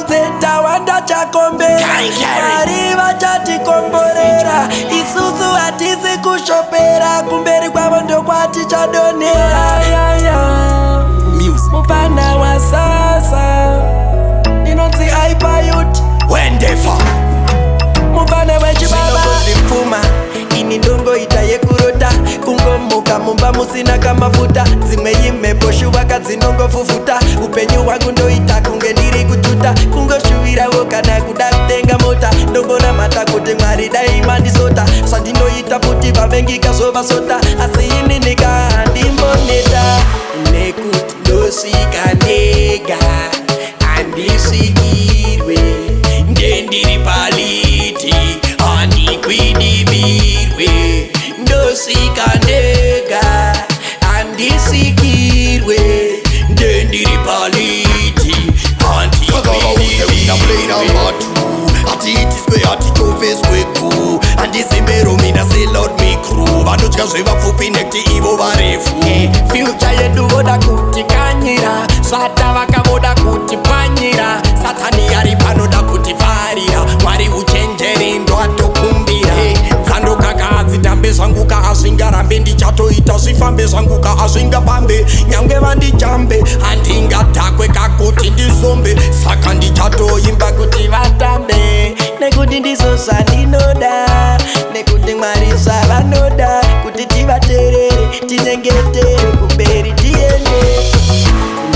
Zeta wanda chakombera Mwari vachatikomborera Isusu hatisi kushopera Kumberi kwavo ndokwati chadonera Mupana wa sasa Ninonzi aipa youth Wendefa Mupana wechibaba Zimfuma ini ndongo itaye kurota Kungomuka mumba musina kamafuta Zimwe imeboshu wakadzinongo fufuta Upenyu wangu ndoita kunge ndiri kututa Kungoshuwira wokana kuda kutenga mota Ndongona mata kuti Mwari dai mandisota Sandinoita puti vavengi kazova sota Asi ini nika handimboneta Nekuti ndosika nega Andisikirwe Ndendiri paliti Andikwidibirwe Ndosika nega Andisikirwe Ndendiri paliti Andikwidibirwe Atiitiswe atitofeswe ku Andizimero mina sellout mikru Vanotya zvevapfupi nekuti ivo varefu Future yedu voda kuti kanyira Svata vakavoda kuti panyira Satani ari panoda kuti varira Mwari uchenjeri ndo atokumbira Dzando kaka adzitambe zvangu ka hazvingarambe Ndichatoita zvifambe zvangu ka hazvingapambe Nyange vandijambe handingadhakwe kakuti ndizombe Saka ndichatoimba kuti vatambe Nekuti ndizo zvandinoda Nekuti Mwari zvavanoda Kuti tivaterere tinyengetere kumberi tiende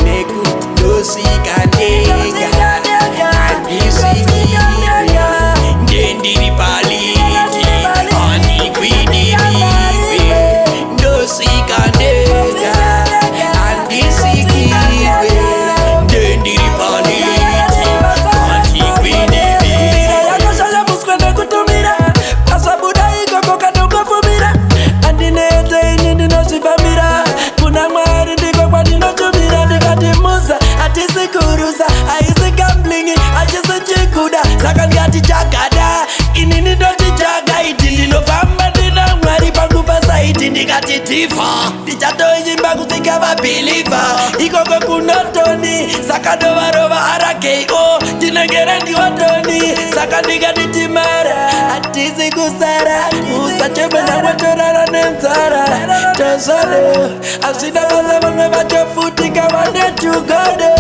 Nekuti ndosvika ndega Andisikirwe Ndendiri paliti Andikwidibirwe Ndosvika ndega Andisikirwe Ndendiri paliti Andikwidibirwe Yakoshaya muswe nekutumira Pasabuda ikoko kanongofumira Andinete ini ndinozvifambira Kuna Mwari ndiko kwandinotumira Ndikati muza hatisi kurusa Haisi gamblingi hachisi chikuda Saka ndikati chagada ini ndinochijaga Iti ndinofamba ndina Mwari pangu pasaiti Ndikati tifa ndichatoimba kusvika vabhiliva Ikoko kunotoni Saka ndovarova RKO Tinengere ndiwatoni Saka ndikati timara hatisi kusara Usachemena watorara nenzara Tozano Hazvina basa vamwe vachofutika Vane tugodo